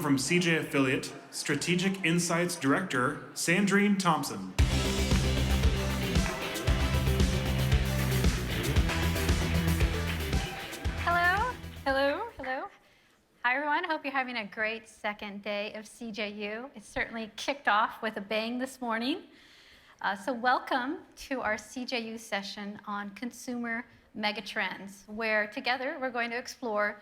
from CJ Affiliate, Strategic Insights Director, Sandrine Thompson. Hello. Hi, everyone. I hope you're having a great second day of CJU. It certainly kicked off with a bang this morning. So welcome to our CJU session on consumer megatrends, where together we're going to explore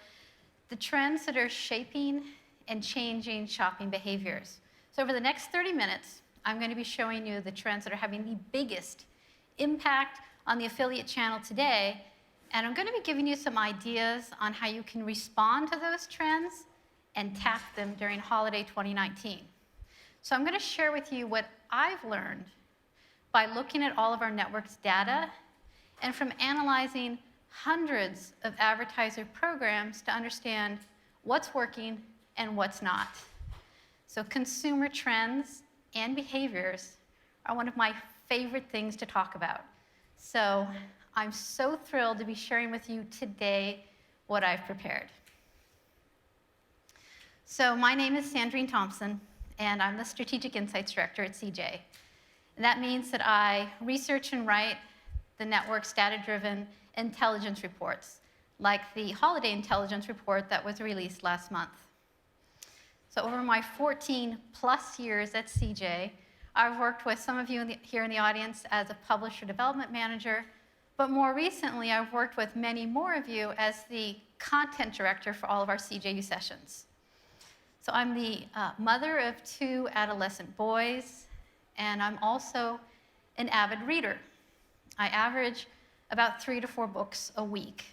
the trends that are shaping and changing shopping behaviors. So over the next 30 minutes, I'm going to be showing you the trends that are having the biggest impact on the affiliate channel today. And I'm going to be giving you some ideas on how you can respond to those trends and tap them during holiday 2019. So I'm going to share with you what I've learned by looking at all of our network's data and from analyzing hundreds of advertiser programs to understand what's working and what's not. So consumer trends and behaviors are one of my favorite things to talk about. So I'm so thrilled to be sharing with you today what I've prepared. So my name is Sandrine Thompson, and I'm the Strategic Insights Director at CJ. And that means that I research and write the network's data-driven intelligence reports, like the Holiday Intelligence Report that was released last month. So over my 14-plus years at CJ, I've worked with some of you here in the audience as a publisher development manager, but more recently, I've worked with many more of you as the content director for all of our CJU sessions. So I'm the mother of 2 adolescent boys, and I'm also an avid reader. I average about 3 to 4 books a week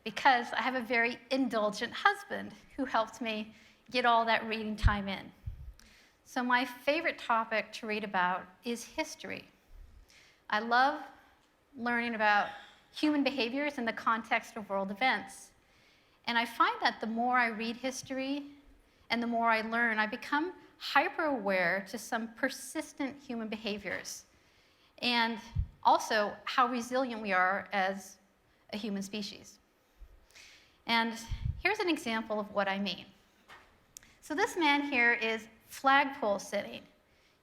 because I have a very indulgent husband who helps me get all that reading time in. So my favorite topic to read about is history. I love learning about human behaviors in the context of world events. And I find that the more I read history and the more I learn, I become hyper-aware to some persistent human behaviors and also how resilient we are as a human species. And here's an example of what I mean. So this man here is flagpole sitting.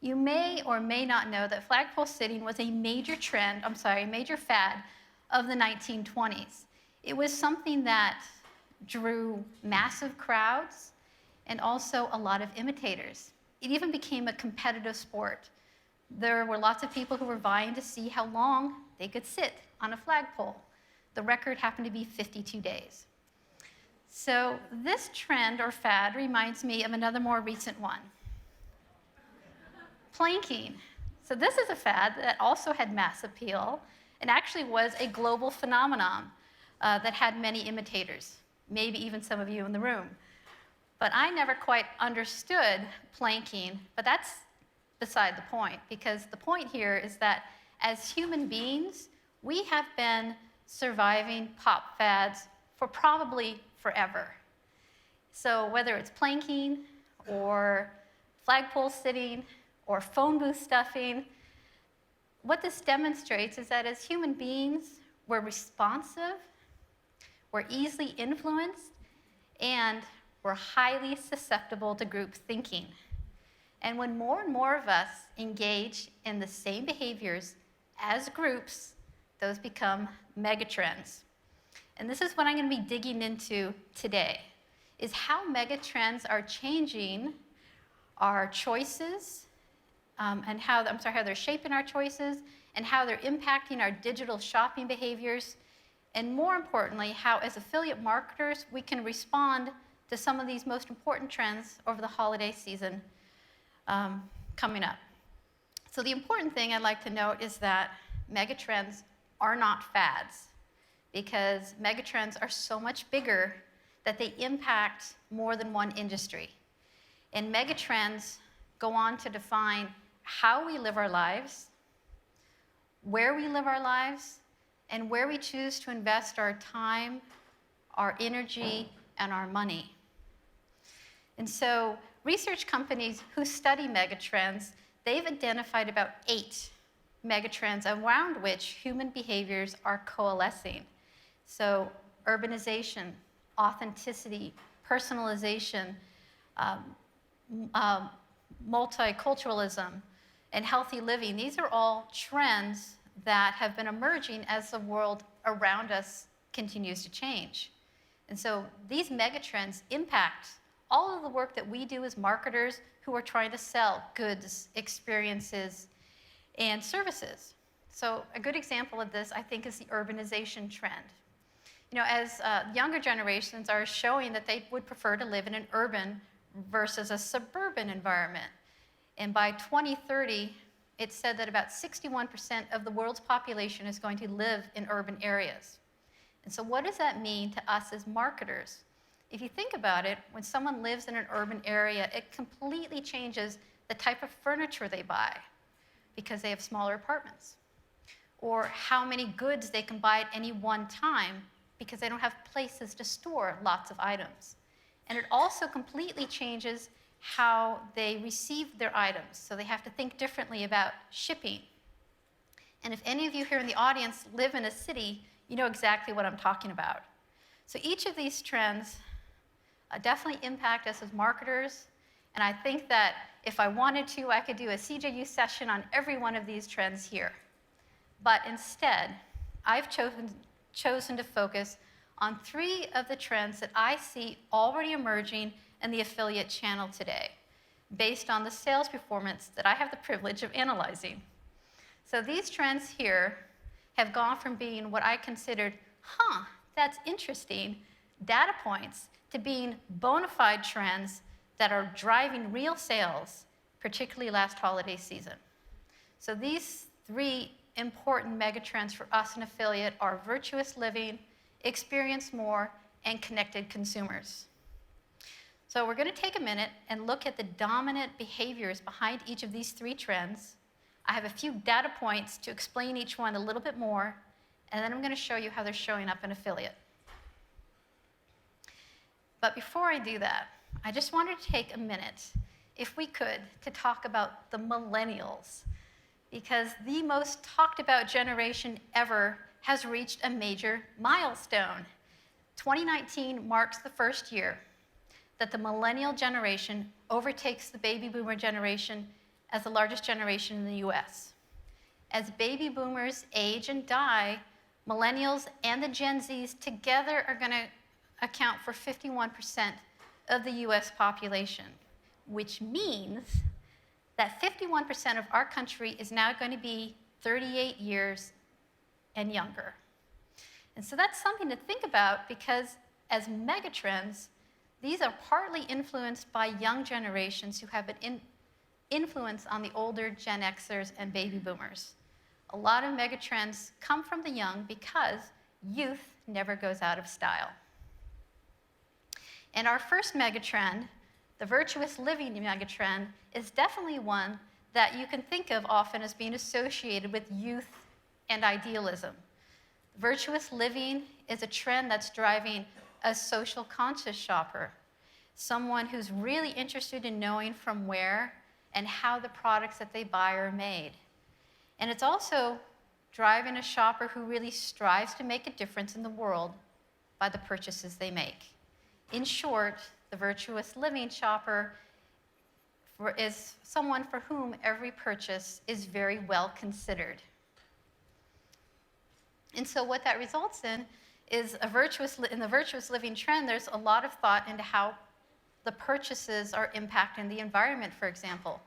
You may or may not know that flagpole sitting was a major fad of the 1920s. It was something that drew massive crowds and also a lot of imitators. It even became a competitive sport. There were lots of people who were vying to see how long they could sit on a flagpole. The record happened to be 52 days. So this trend or fad reminds me of another more recent one. Planking. So this is a fad that also had mass appeal and actually was a global phenomenon that had many imitators, maybe even some of you in the room. But I never quite understood planking, but that's beside the point, because the point here is that as human beings, we have been surviving pop fads for probably forever. So whether it's planking or flagpole sitting or phone booth stuffing, what this demonstrates is that as human beings, we're responsive, we're easily influenced, and we're highly susceptible to group thinking. And when more and more of us engage in the same behaviors as groups, those become megatrends. And this is what I'm going to be digging into today, is how megatrends are changing our choices, and how they're shaping our choices, and how they're impacting our digital shopping behaviors, and more importantly, how as affiliate marketers we can respond to some of these most important trends over the holiday season coming up. So the important thing I'd like to note is that megatrends are not fads, because megatrends are so much bigger that they impact more than one industry. And megatrends go on to define how we live our lives, where we live our lives, and where we choose to invest our time, our energy, and our money. And so research companies who study megatrends, they've identified about 8 megatrends around which human behaviors are coalescing. So urbanization, authenticity, personalization, multiculturalism, and healthy living. These are all trends that have been emerging as the world around us continues to change. And so these megatrends impact all of the work that we do as marketers who are trying to sell goods, experiences, and services. So a good example of this, I think, is the urbanization trend. You know, as younger generations are showing that they would prefer to live in an urban versus a suburban environment. And by 2030, it's said that about 61% of the world's population is going to live in urban areas. And so what does that mean to us as marketers? If you think about it, when someone lives in an urban area, it completely changes the type of furniture they buy because they have smaller apartments, or how many goods they can buy at any one time because they don't have places to store lots of items. And it also completely changes how they receive their items. So they have to think differently about shipping. And if any of you here in the audience live in a city, you know exactly what I'm talking about. So each of these trends definitely impact us as marketers. And I think that if I wanted to, I could do a CJU session on every one of these trends here. But instead, I've chosen to focus on 3 of the trends that I see already emerging in the affiliate channel today, based on the sales performance that I have the privilege of analyzing. So these trends here have gone from being what I considered, that's interesting, data points, to being bona fide trends that are driving real sales, particularly last holiday season. So these 3 important megatrends for us in affiliate are virtuous living, experience more, and connected consumers. So we're going to take a minute and look at the dominant behaviors behind each of these 3 trends. I have a few data points to explain each one a little bit more, and then I'm going to show you how they're showing up in affiliate. But before I do that, I just wanted to take a minute, if we could, to talk about the millennials, because the most talked about generation ever has reached a major milestone. 2019 marks the first year that the millennial generation overtakes the baby boomer generation as the largest generation in the US. As baby boomers age and die, millennials and the Gen Zs together are going to account for 51% of the US population, which means that 51% of our country is now going to be 38 years and younger. And so that's something to think about, because as megatrends, these are partly influenced by young generations who have an influence on the older Gen Xers and baby boomers. A lot of megatrends come from the young because youth never goes out of style. And our first megatrend, the virtuous living megatrend, is definitely one that you can think of often as being associated with youth and idealism. Virtuous living is a trend that's driving a social conscious shopper, someone who's really interested in knowing from where and how the products that they buy are made. And it's also driving a shopper who really strives to make a difference in the world by the purchases they make. In short, the virtuous living shopper is someone for whom every purchase is very well considered. And so what that results in is in the virtuous living trend, there's a lot of thought into how the purchases are impacting the environment, for example.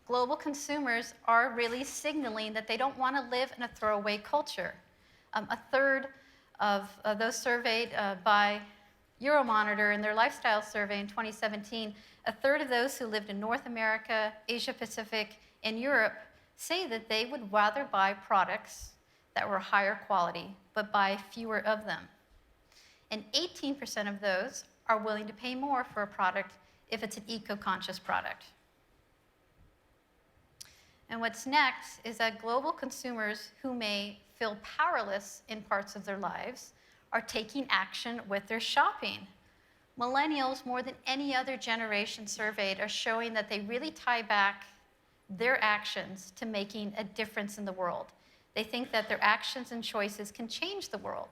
Global consumers are really signaling that they don't want to live in a throwaway culture. A third of those surveyed by Euromonitor in their lifestyle survey in 2017, a third of those who lived in North America, Asia Pacific, and Europe say that they would rather buy products that were higher quality, but buy fewer of them. And 18% of those are willing to pay more for a product if it's an eco-conscious product. And what's next is that global consumers who may feel powerless in parts of their lives are taking action with their shopping. Millennials, more than any other generation surveyed, are showing that they really tie back their actions to making a difference in the world. They think that their actions and choices can change the world.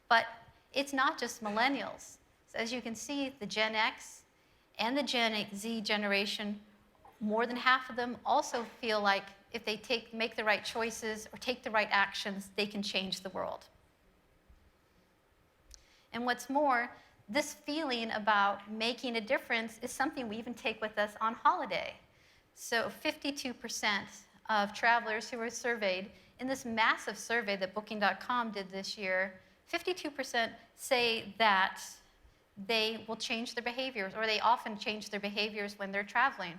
But it's not just millennials. So as you can see, the Gen X and the Gen Z generation, more than half of them also feel like if they make the right choices or take the right actions, they can change the world. And what's more, this feeling about making a difference is something we even take with us on holiday. So 52% of travelers who were surveyed in this massive survey that Booking.com did this year, 52% say that they will change their behaviors, or they often change their behaviors when they're traveling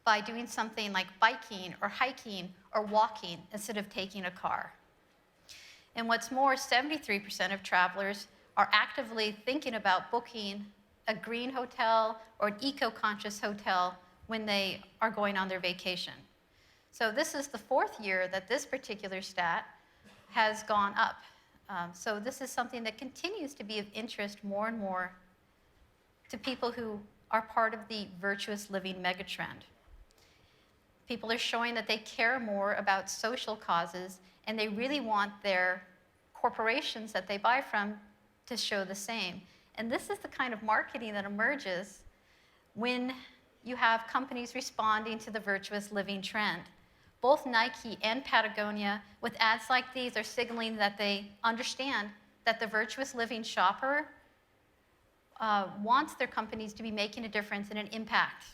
by doing something like biking or hiking or walking instead of taking a car. And what's more, 73% of travelers are actively thinking about booking a green hotel or an eco-conscious hotel when they are going on their vacation. So this is the fourth year that this particular stat has gone up. So this is something that continues to be of interest more and more to people who are part of the virtuous living megatrend. People are showing that they care more about social causes, and they really want their corporations that they buy from to show the same. And this is the kind of marketing that emerges when you have companies responding to the virtuous living trend. Both Nike and Patagonia, with ads like these, are signaling that they understand that the virtuous living shopper wants their companies to be making a difference and an impact.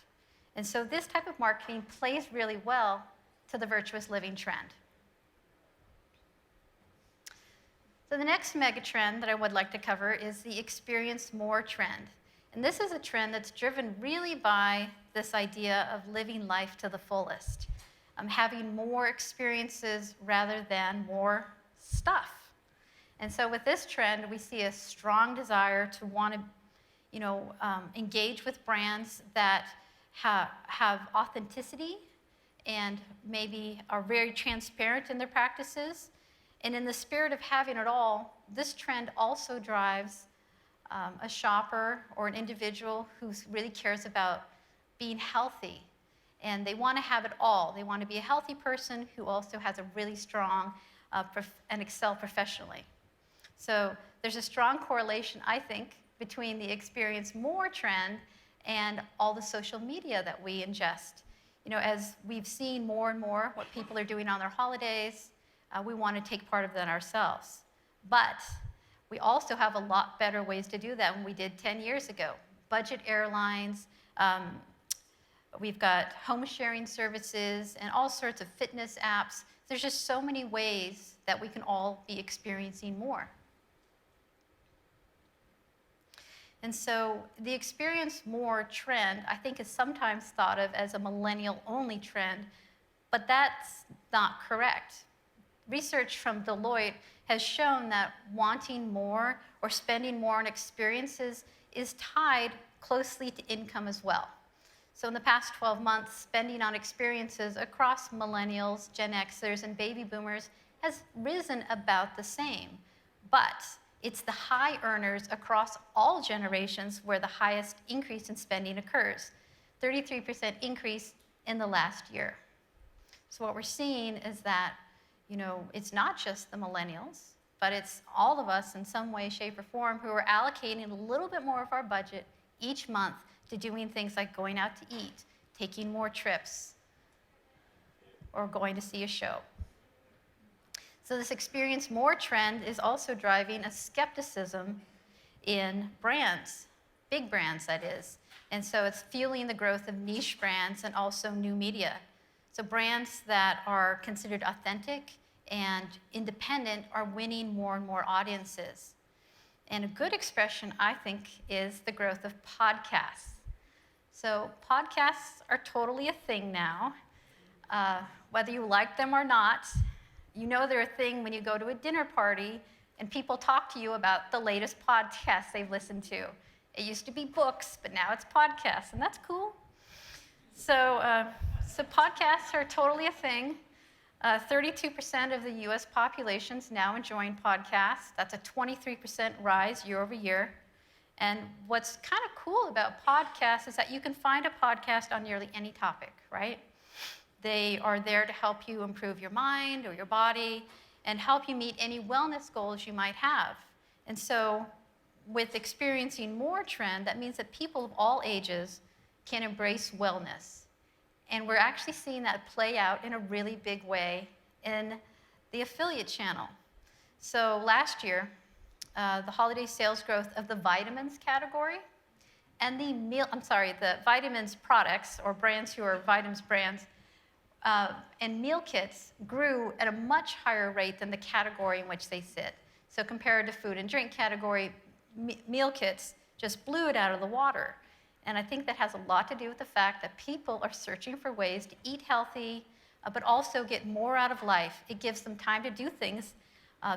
And so this type of marketing plays really well to the virtuous living trend. So the next mega trend that I would like to cover is the experience more trend. And this is a trend that's driven really by this idea of living life to the fullest. Having more experiences rather than more stuff. And so with this trend, we see a strong desire to want to engage with brands that have authenticity and maybe are very transparent in their practices. And in the spirit of having it all, this trend also drives a shopper or an individual who really cares about being healthy. And they want to have it all. They want to be a healthy person who also has a really strong and excel professionally. So there's a strong correlation, I think, between the experience more trend and all the social media that we ingest. As we've seen more and more what people are doing on their holidays, we want to take part of that ourselves. But we also have a lot better ways to do that than we did 10 years ago. Budget airlines, we've got home sharing services and all sorts of fitness apps. There's just so many ways that we can all be experiencing more. And so the experience more trend, I think, is sometimes thought of as a millennial-only trend, but that's not correct. Research from Deloitte has shown that wanting more or spending more on experiences is tied closely to income as well. So in the past 12 months, spending on experiences across millennials, Gen Xers, and baby boomers has risen about the same. But it's the high earners across all generations where the highest increase in spending occurs, 33% increase in the last year. So what we're seeing is that, it's not just the millennials, but it's all of us in some way, shape, or form who are allocating a little bit more of our budget each month to doing things like going out to eat, taking more trips, or going to see a show. So this experience more trend is also driving a skepticism in brands, big brands that is. And so it's fueling the growth of niche brands and also new media. So brands that are considered authentic and independent are winning more and more audiences. And a good expression, I think, is the growth of podcasts. So podcasts are totally a thing now. Whether you like them or not, they're a thing when you go to a dinner party and people talk to you about the latest podcast they've listened to. It used to be books, but now it's podcasts, and that's cool. So podcasts are totally a thing. 32% of the US population is now enjoying podcasts. That's a 23% rise year over year. And what's kind of cool about podcasts is that you can find a podcast on nearly any topic, right? They are there to help you improve your mind or your body and help you meet any wellness goals you might have. And so with experiencing more trend, that means that people of all ages can embrace wellness. And we're actually seeing that play out in a really big way in the affiliate channel. So last year, the holiday sales growth of the vitamins category and the vitamins products or brands who are vitamins brands and meal kits grew at a much higher rate than the category in which they sit. So compared to food and drink category, meal kits just blew it out of the water. And I think that has a lot to do with the fact that people are searching for ways to eat healthy, but also get more out of life. It gives them time to do things,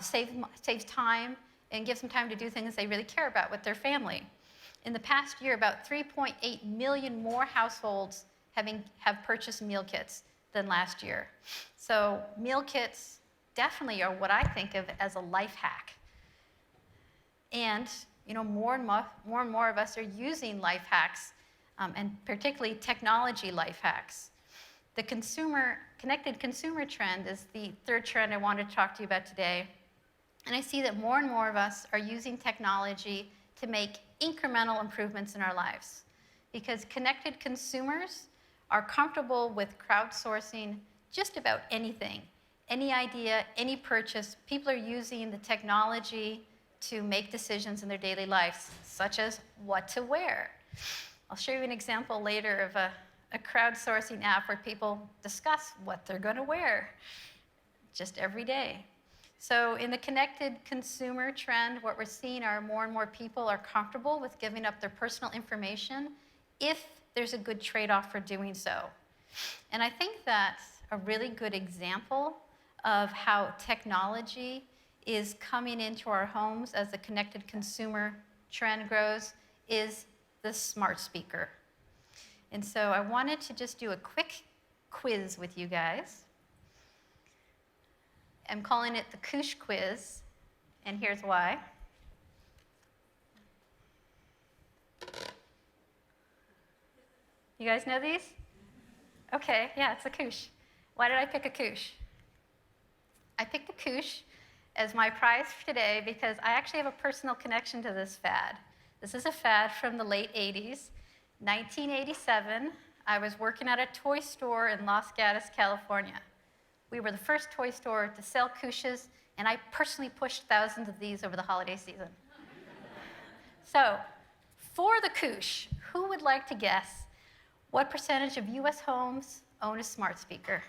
saves time, and gives them time to do things they really care about with their family. In the past year, about 3.8 million more households have purchased meal kits than last year. So meal kits definitely are what I think of as a life hack. And more and more of us are using life hacks, and particularly technology life hacks. The connected consumer trend is the third trend I wanted to talk to you about today. And I see that more and more of us are using technology to make incremental improvements in our lives. Because connected consumers are comfortable with crowdsourcing just about anything. Any idea, any purchase, people are using the technology to make decisions in their daily lives, such as what to wear. I'll show you an example later of a crowdsourcing app where people discuss what they're going to wear just every day. So in the connected consumer trend, what we're seeing are more and more people are comfortable with giving up their personal information if there's a good trade-off for doing so. And I think that a really good example of how technology is coming into our homes as the connected consumer trend grows is the smart speaker. And so I wanted to just do a quick quiz with you guys. I'm calling it the Koosh quiz, and here's why. You guys know these? Okay, yeah, it's a Koosh. Why did I pick a Koosh? I picked a Koosh as my prize for today because I actually have a personal connection to this fad. This is a fad from the late 80s. 1987, I was working at a toy store in Los Gatos, California. We were the first toy store to sell Kooshes, and I personally pushed thousands of these over the holiday season. So, for the Koosh, who would like to guess what percentage of US homes own a smart speaker?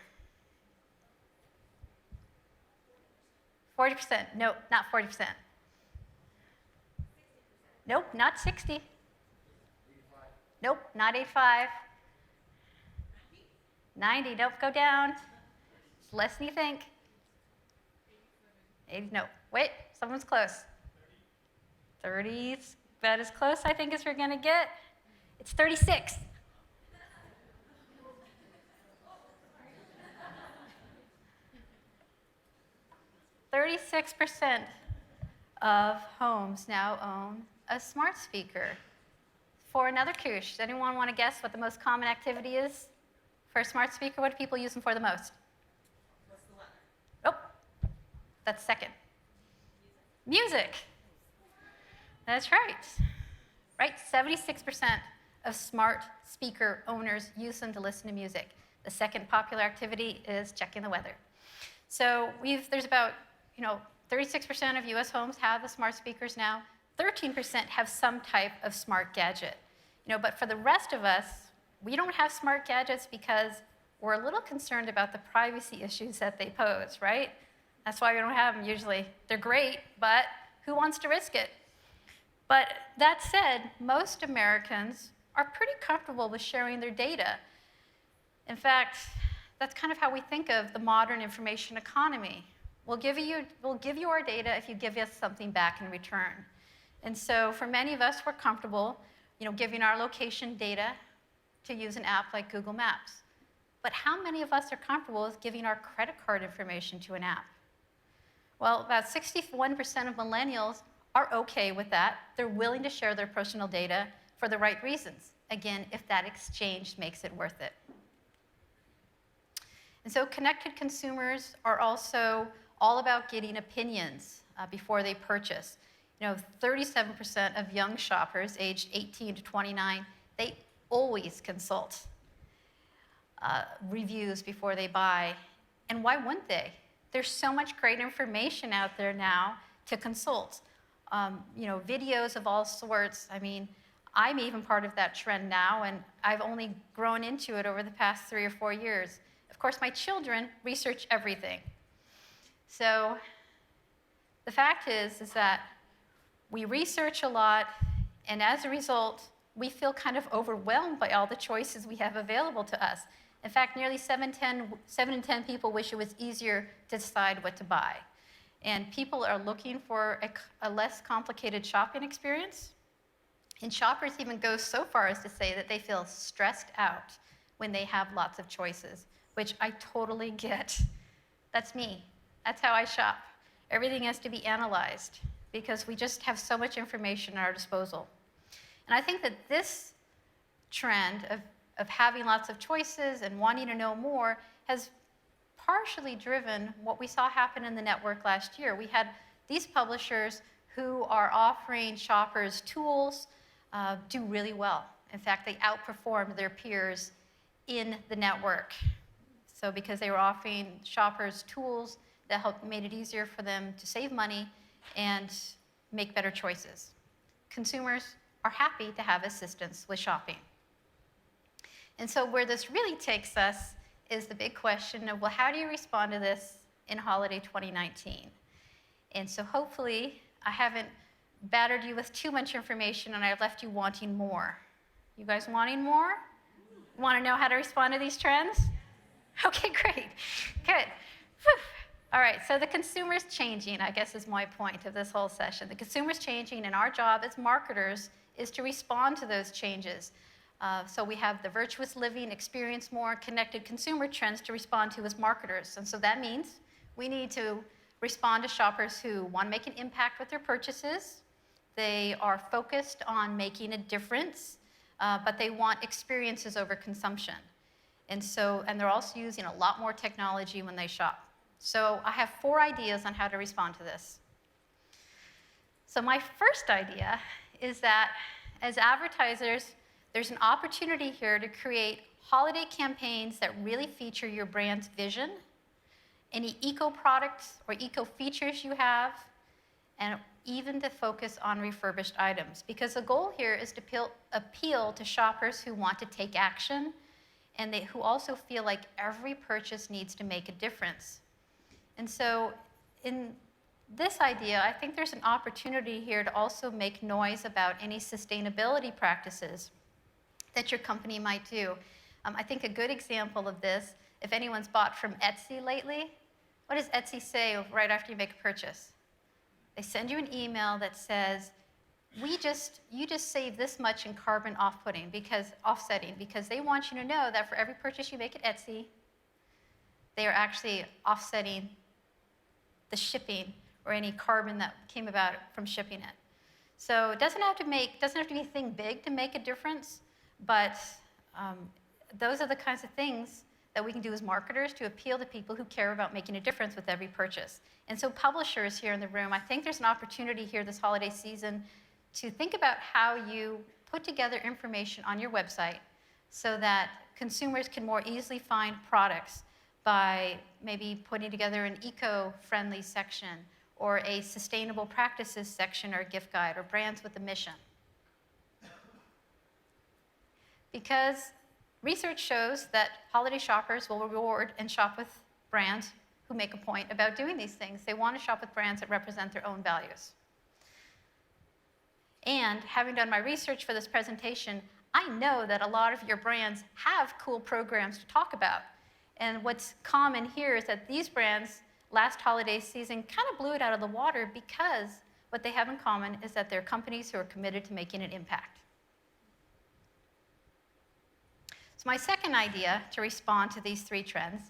40%. Nope, not 40%. Nope, not 60. 85. Nope, not 85. 90, nope, go down. It's less than you think. 80, no, wait, someone's close. 30's about as close, I think, as we're going to get. It's 36. %36 of homes now own a smart speaker. For another Koosh, does anyone want to guess what the most common activity is for a smart speaker? What do people use them for the most? What's the letter? Oh, that's second. Music. That's right. Right, 76% of smart speaker owners use them to listen to music. The second popular activity is checking the weather. So there's about 36% of US homes have the smart speakers now. 13% have some type of smart gadget. But for the rest of us, we don't have smart gadgets because we're a little concerned about the privacy issues that they pose, right? That's why we don't have them usually. They're great, but who wants to risk it? But that said, most Americans are pretty comfortable with sharing their data. In fact, that's kind of how we think of the modern information economy. We'll give you our data if you give us something back in return. And so for many of us, we're comfortable, giving our location data to use an app like Google Maps. But how many of us are comfortable with giving our credit card information to an app? Well, about 61% of millennials are okay with that. They're willing to share their personal data for the right reasons. Again, if that exchange makes it worth it. And so connected consumers are also all about getting opinions before they purchase. 37% of young shoppers aged 18 to 29, they always consult reviews before they buy. And why wouldn't they? There's so much great information out there now to consult. Videos of all sorts. I mean, I'm even part of that trend now, and I've only grown into it over the past 3 or 4 years. Of course, my children research everything. So the fact is that we research a lot, and as a result, we feel kind of overwhelmed by all the choices we have available to us. In fact, nearly 7 in 10 people wish it was easier to decide what to buy. And people are looking for a less complicated shopping experience. And shoppers even go so far as to say that they feel stressed out when they have lots of choices, which I totally get. That's me. That's how I shop. Everything has to be analyzed because we just have so much information at our disposal. And I think that this trend of having lots of choices and wanting to know more has partially driven what we saw happen in the network last year. We had these publishers who are offering shoppers tools do really well. In fact, they outperformed their peers in the network. So because they were offering shoppers tools that made it easier for them to save money and make better choices. Consumers are happy to have assistance with shopping. And so where this really takes us is the big question of, well, how do you respond to this in holiday 2019? And so hopefully I haven't battered you with too much information and I've left you wanting more. You guys wanting more? Want to know how to respond to these trends? Okay, great. Good. Whew. All right, so the consumer's changing, I guess is my point of this whole session. The consumer's changing, and our job as marketers is to respond to those changes. So we have the virtuous living, experience more, connected consumer trends to respond to as marketers. And so that means we need to respond to shoppers who want to make an impact with their purchases. They are focused on making a difference, but they want experiences over consumption. And they're also using a lot more technology when they shop. So I have 4 ideas on how to respond to this. So my first idea is that as advertisers, there's an opportunity here to create holiday campaigns that really feature your brand's vision, any eco products or eco features you have, and even to focus on refurbished items. Because the goal here is to appeal to shoppers who want to take action and who also feel like every purchase needs to make a difference. And so in this idea, I think there's an opportunity here to also make noise about any sustainability practices that your company might do. I think a good example of this, if anyone's bought from Etsy lately, what does Etsy say right after you make a purchase? They send you an email that says, you just save this much in carbon offsetting because they want you to know that for every purchase you make at Etsy, they are actually offsetting the shipping or any carbon that came about from shipping it. So it doesn't have to be anything big to make a difference, but those are the kinds of things that we can do as marketers to appeal to people who care about making a difference with every purchase. And so publishers here in the room, I think there's an opportunity here this holiday season to think about how you put together information on your website so that consumers can more easily find products by maybe putting together an eco-friendly section or a sustainable practices section or a gift guide or brands with a mission. Because research shows that holiday shoppers will reward and shop with brands who make a point about doing these things. They want to shop with brands that represent their own values. And having done my research for this presentation, I know that a lot of your brands have cool programs to talk about. And what's common here is that these brands last holiday season kind of blew it out of the water because what they have in common is that they're companies who are committed to making an impact. So my second idea to respond to these 3 trends,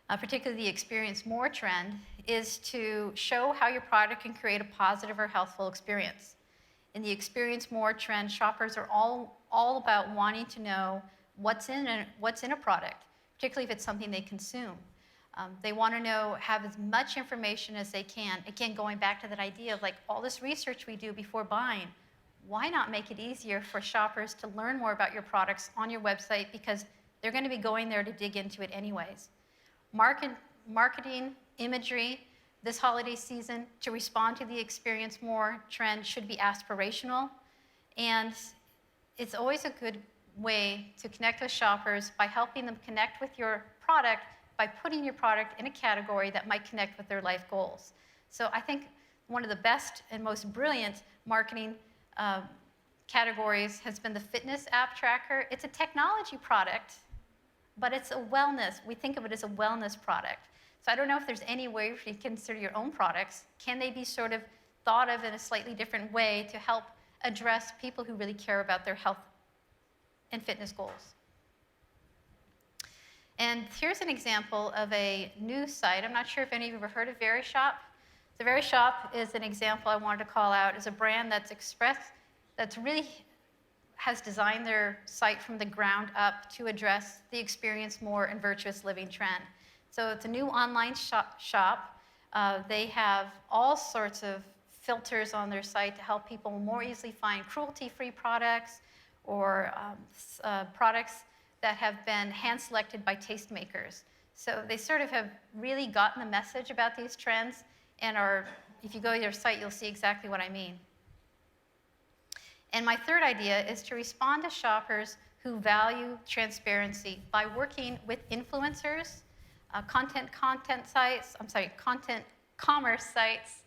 particularly the experience more trend, is to show how your product can create a positive or healthful experience. In the experience more trend, shoppers are all about wanting to know what's in a product, particularly if it's something they consume. They want to have as much information as they can. Again, going back to that idea of like all this research we do before buying, why not make it easier for shoppers to learn more about your products on your website, because they're going to be going there to dig into it anyways. Marketing, imagery, this holiday season to respond to the experience more trend should be aspirational. And it's always a good way to connect with shoppers by helping them connect with your product by putting your product in a category that might connect with their life goals. So I think one of the best and most brilliant marketing categories has been the fitness app tracker. It's a technology product, but it's a wellness. We think of it as a wellness product. So I don't know if there's any way for you to consider your own products. Can they be sort of thought of in a slightly different way to help address people who really care about their health and fitness goals? And here's an example of a new site. I'm not sure if any of you have ever heard of Verryshop. The Verryshop is an example I wanted to call out as a brand that's really has designed their site from the ground up to address the experience more and virtuous living trend. So it's a new online shop. They have all sorts of filters on their site to help people more easily find cruelty-free products or products that have been hand-selected by tastemakers. So they sort of have really gotten the message about these trends and if you go to their site, you'll see exactly what I mean. And my third idea is to respond to shoppers who value transparency by working with influencers, content commerce sites,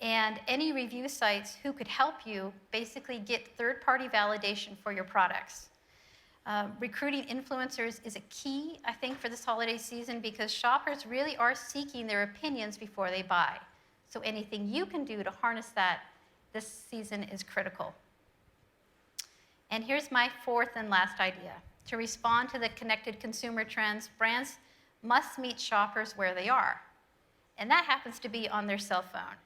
and any review sites who could help you basically get third-party validation for your products. Recruiting influencers is a key, I think, for this holiday season because shoppers really are seeking their opinions before they buy. So anything you can do to harness that this season is critical. And here's my fourth and last idea. To respond to the connected consumer trends, brands must meet shoppers where they are. And that happens to be on their cell phone.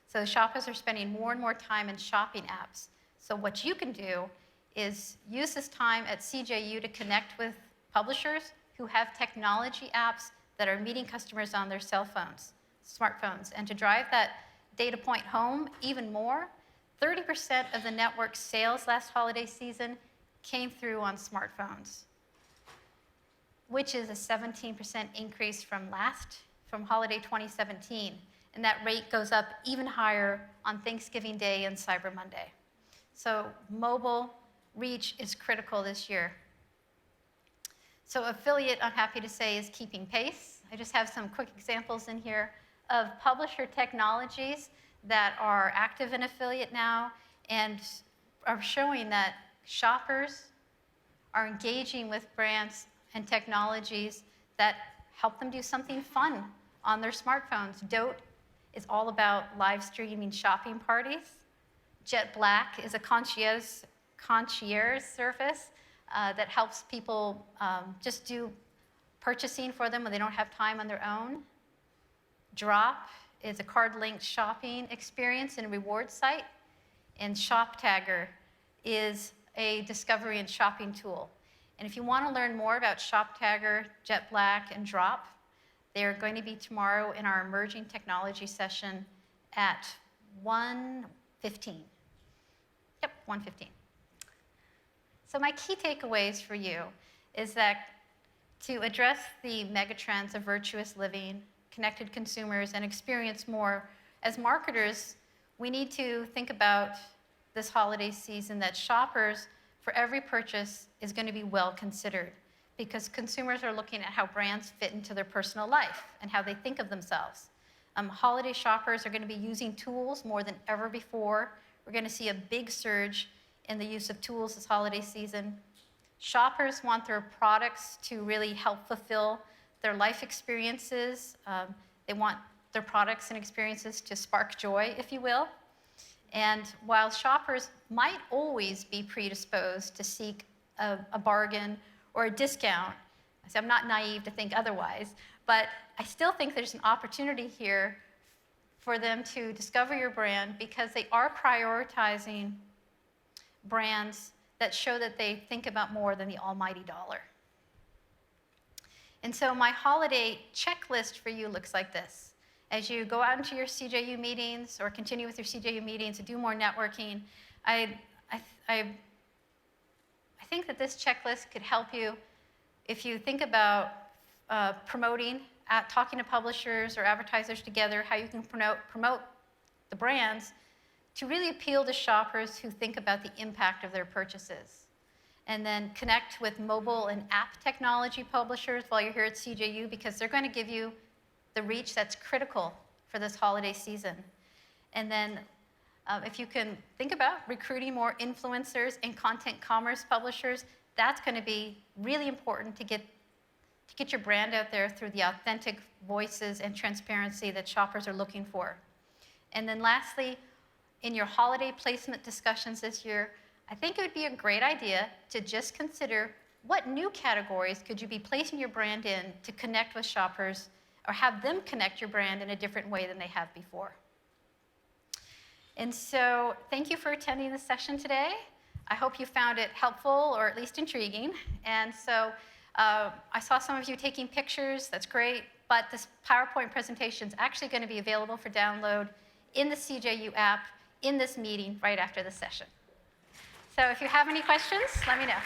So shoppers are spending more and more time in shopping apps. So what you can do is use this time at CJU to connect with publishers who have technology apps that are meeting customers on their cell phones, smartphones. And to drive that data point home even more, 30% of the network's sales last holiday season came through on smartphones, which is a 17% increase from holiday 2017. And that rate goes up even higher on Thanksgiving Day and Cyber Monday. So mobile reach is critical this year. So affiliate, I'm happy to say, is keeping pace. I just have some quick examples in here of publisher technologies that are active in affiliate now and are showing that shoppers are engaging with brands and technologies that help them do something fun on their smartphones. Dote is all about live streaming shopping parties. Jet Black is a concierge service that helps people just do purchasing for them when they don't have time on their own. Drop is a card-linked shopping experience and reward site. And Shop Tagger is a discovery and shopping tool. And if you want to learn more about Shop Tagger, Jet Black, and Drop, they're going to be tomorrow in our emerging technology session at 1:15. Yep, 1:15. So my key takeaways for you is that to address the megatrends of virtuous living, connected consumers, and experience more, as marketers, we need to think about this holiday season that shoppers, for every purchase, is going to be well considered because consumers are looking at how brands fit into their personal life and how they think of themselves. Holiday shoppers are going to be using tools more than ever before. We're going to see a big surge in the use of tools this holiday season. Shoppers want their products to really help fulfill their life experiences. They want their products and experiences to spark joy, if you will. And while shoppers might always be predisposed to seek a bargain or a discount, so I'm not naive to think otherwise, but I still think there's an opportunity here for them to discover your brand because they are prioritizing brands that show that they think about more than the almighty dollar. And so my holiday checklist for you looks like this. As you go out into your CJU meetings or continue with your CJU meetings and do more networking, I think that this checklist could help you if you think about promoting, talking to publishers or advertisers together, how you can promote the brands to really appeal to shoppers who think about the impact of their purchases. And then connect with mobile and app technology publishers while you're here at CJU, because they're going to give you the reach that's critical for this holiday season. And then if you can think about recruiting more influencers and content commerce publishers, that's going to be really important to get your brand out there through the authentic voices and transparency that shoppers are looking for. And then lastly, in your holiday placement discussions this year, I think it would be a great idea to just consider what new categories could you be placing your brand in to connect with shoppers or have them connect your brand in a different way than they have before. And so thank you for attending this session today. I hope you found it helpful or at least intriguing. And so I saw some of you taking pictures. That's great. But this PowerPoint presentation is actually going to be available for download in the CJU app in this meeting right after the session. So if you have any questions, let me know.